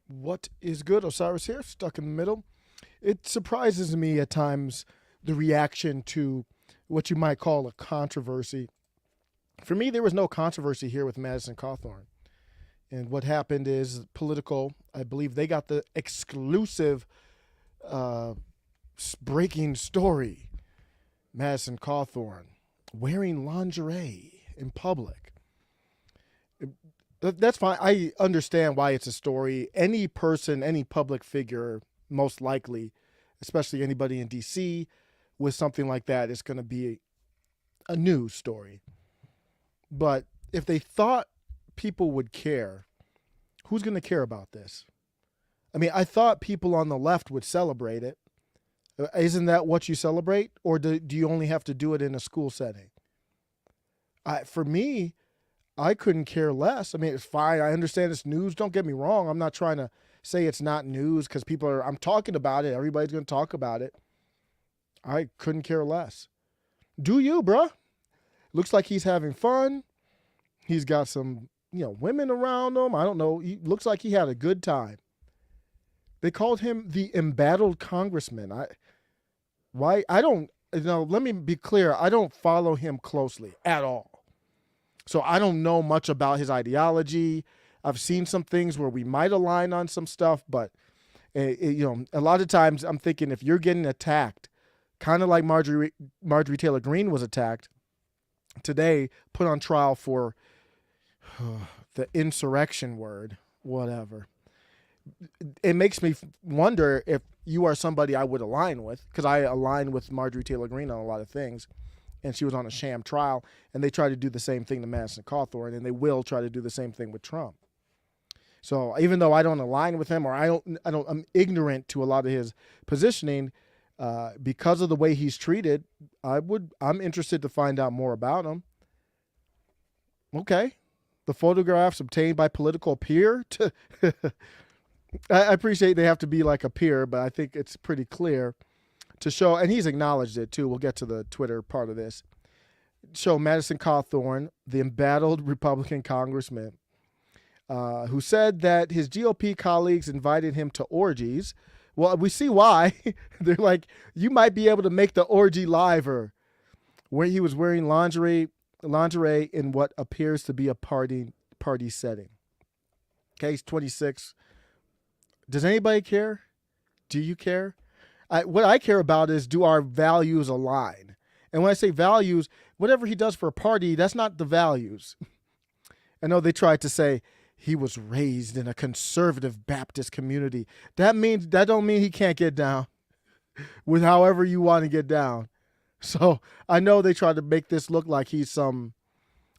What is good? Osiris here, stuck in the middle. It surprises me at times the reaction to what you might call a controversy. For me, there was no controversy here with Madison Cawthorn. And what happened is Politico, I believe they got the exclusive uh, breaking story. Madison Cawthorn wearing lingerie in public. That's fine. I understand why it's a story. Any person, any public figure, most likely, especially anybody in DC, with something like that, is going to be a news story. But if they thought people would care, who's going to care about this? I mean, I thought people on the left would celebrate it. Isn't that what you celebrate? Or do you only have to do it in a school setting? For me, I couldn't care less. I mean, it's fine. I understand it's news. Don't get me wrong. I'm not trying to say it's not news because I'm talking about it. Everybody's going to talk about it. I couldn't care less. Do you, bruh? Looks like he's having fun. He's got some, women around him. I don't know. He looks like he had a good time. They called him the embattled congressman. Let me be clear. I don't follow him closely at all. So I don't know much about his ideology. I've seen some things where we might align on some stuff, but a lot of times I'm thinking if you're getting attacked, kind of like Marjorie Taylor Greene was attacked today, put on trial for the insurrection word, whatever. It makes me wonder if you are somebody I would align with, because I align with Marjorie Taylor Greene on a lot of things. And she was on a sham trial, and they try to do the same thing to Madison Cawthorn, and they will try to do the same thing with Trump. So even though I don't align with him, or I'm ignorant to a lot of his positioning, because of the way he's treated, I'm interested to find out more about him. Okay, the photographs obtained by Politico appear to. I appreciate they have to be like a peer, but I think it's pretty clear to show, and he's acknowledged it too. We'll get to the Twitter part of this. Show Madison Cawthorn, the embattled Republican congressman, who said that his GOP colleagues invited him to orgies. Well, we see why. They're like, you might be able to make the orgy liver, where he was wearing lingerie in what appears to be a party setting. Okay, he's 26. Does anybody care? Do you care? What I care about is, do our values align? And when I say values, whatever he does for a party, that's not the values. I know they tried to say he was raised in a conservative Baptist community. That don't mean he can't get down with however you want to get down. So I know they tried to make this look like he's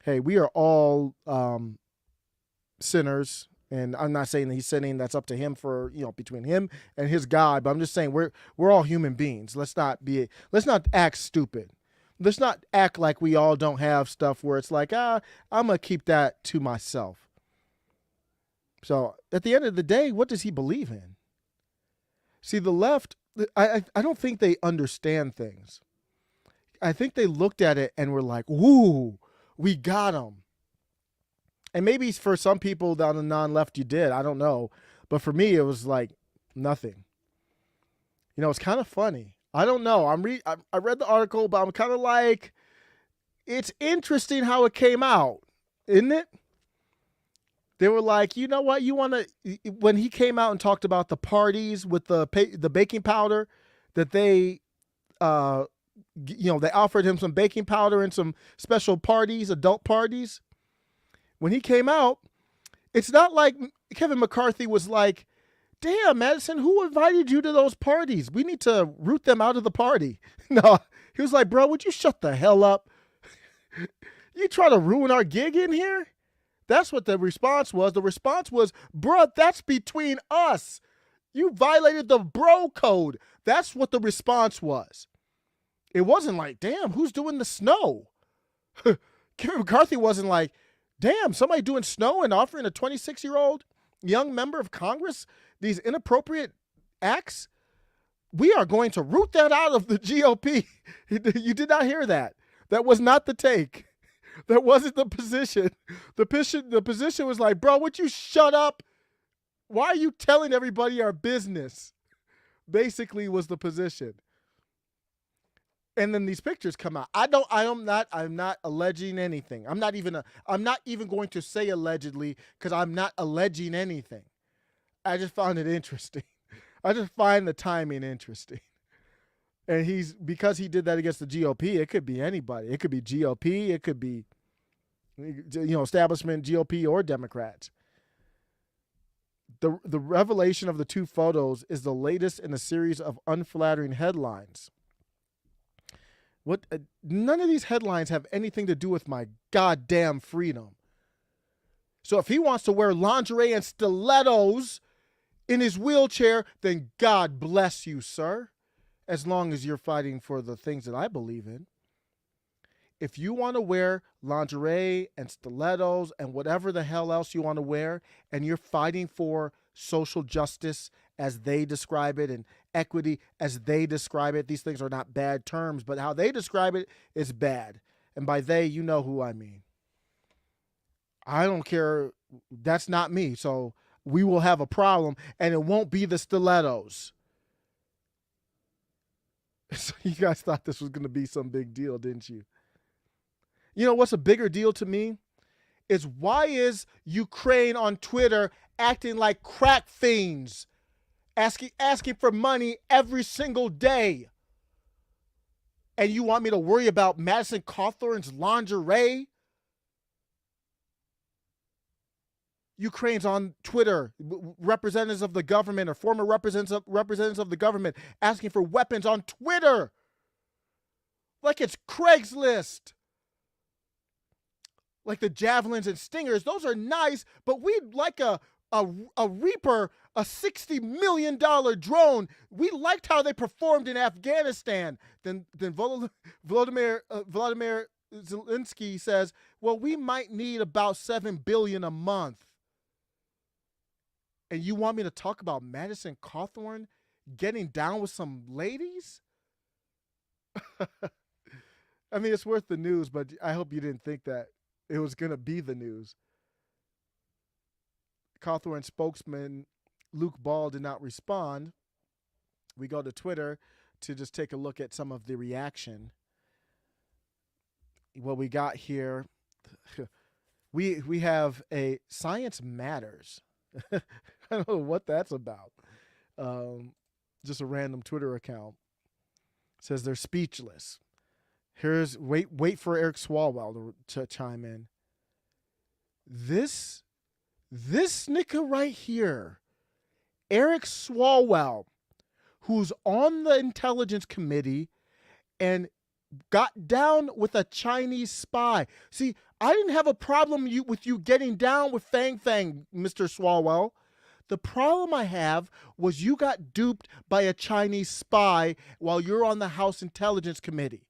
hey, we are all sinners. And I'm not saying that he's sinning. That's up to him for, between him and his God. But I'm just saying we're all human beings. Let's not act stupid. Let's not act like we all don't have stuff where it's like, I'm going to keep that to myself. So at the end of the day, what does he believe in? See, the left, I don't think they understand things. I think they looked at it and were like, woo, we got him. And maybe for some people on the non-left you did. I don't know. But for me, it was like nothing. It's kind of funny. I don't know. I read the article, but I'm kind of like, it's interesting how it came out, isn't it? They were like, you know what? When he came out and talked about the parties with the baking powder that they offered him some baking powder and some special parties, adult parties. When he came out, it's not like Kevin McCarthy was like, damn, Madison, who invited you to those parties? We need to root them out of the party. No, he was like, bro, would you shut the hell up? You try to ruin our gig in here? That's what the response was. The response was, bro, that's between us. You violated the bro code. That's what the response was. It wasn't like, damn, who's doing the snow? Kevin McCarthy wasn't like, damn, somebody doing snow and offering a 26-year-old young member of Congress these inappropriate acts? We are going to root that out of the GOP. You did not hear that. That was not the take. That wasn't the position. The position was like, bro, would you shut up? Why are you telling everybody our business? Basically was the position. And then these pictures come out. I'm not alleging anything. I'm not even going to say allegedly because I'm not alleging anything. I just found it interesting. I just find the timing interesting. And because he did that against the GOP, it could be anybody. It could be GOP, it could be establishment GOP or Democrats. The revelation of the two photos is the latest in a series of unflattering headlines. None of these headlines have anything to do with my goddamn freedom. So if he wants to wear lingerie and stilettos in his wheelchair, then God bless you, sir. As long as you're fighting for the things that I believe in. If you want to wear lingerie and stilettos and whatever the hell else you want to wear, and you're fighting for social justice as they describe it and equity as they describe it, these things are not bad terms, but how they describe it is bad. And by they, you know who I mean. I don't care. That's not me. So we will have a problem, and it won't be the stilettos. So you guys thought this was going to be some big deal, didn't you? You know what's a bigger deal to me? Is why is Ukraine on Twitter acting like crack fiends, asking for money every single day? And you want me to worry about Madison Cawthorn's lingerie? Ukraine's on Twitter, representatives of the government or former representatives of the government asking for weapons on Twitter. Like it's Craigslist. Like the javelins and stingers, those are nice, but we'd like a Reaper, a $60 million drone. We liked how they performed in Afghanistan. Then Volodymyr Zelensky says, well, we might need about $7 billion a month. And you want me to talk about Madison Cawthorn getting down with some ladies? I mean, it's worth the news, but I hope you didn't think that it was going to be the news. Cawthorn spokesman Luke Ball did not respond. We go to Twitter to just take a look at some of the reaction. What we got here, we have a Science Matters. I don't know what that's about. Just a random Twitter account. It says they're speechless. Here's wait for Eric Swalwell to chime in. This nigga right here, Eric Swalwell, who's on the Intelligence Committee and got down with a Chinese spy. See, I didn't have a problem with you getting down with Fang Fang, Mr. Swalwell. The problem I have was you got duped by a Chinese spy while you're on the House Intelligence Committee.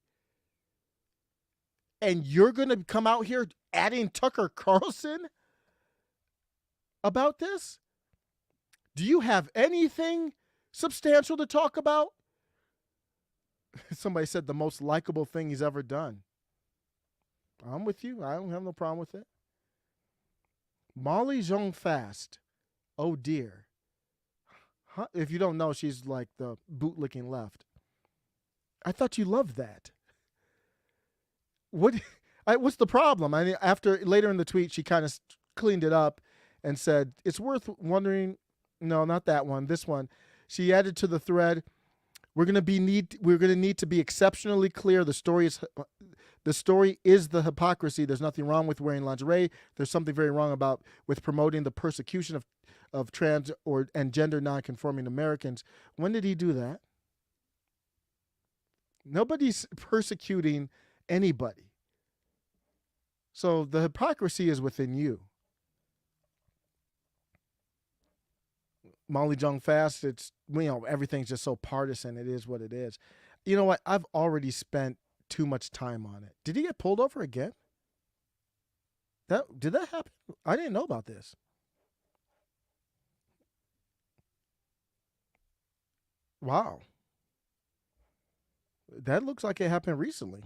And you're going to come out here adding Tucker Carlson about this? Do you have anything substantial to talk about? Somebody said the most likable thing he's ever done. I'm with you. I don't have no problem with it. Molly Jong Fast. Oh, dear. Huh? If you don't know, she's like the bootlicking left. I thought you loved that. What's the problem? I mean, later in the tweet, she kind of cleaned it up and said, it's worth wondering. No, not that one. This one. She added to the thread, we're going to need to be exceptionally clear. The story is the hypocrisy. There's nothing wrong with wearing lingerie. There's something very wrong with promoting the persecution of trans and gender nonconforming Americans. When did he do that? Nobody's persecuting anybody. So the hypocrisy is within you. Molly Jong Fast, everything's just so partisan. It is what it is. You know what? I've already spent too much time on it. Did he get pulled over again? Did that happen? I didn't know about this. Wow. That looks like it happened recently.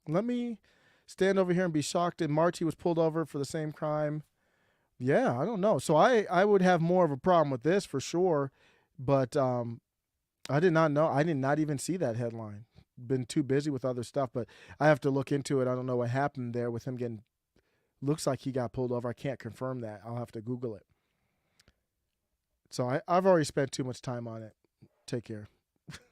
Let me stand over here and be shocked. In March, he was pulled over for the same crime. Yeah, I don't know. So I would have more of a problem with this for sure, but I did not know. I did not even see that headline. Been too busy with other stuff, but I have to look into it. I don't know what happened there with him getting. Looks like he got pulled over. I can't confirm that. I'll have to Google it. So I've already spent too much time on it. Take care.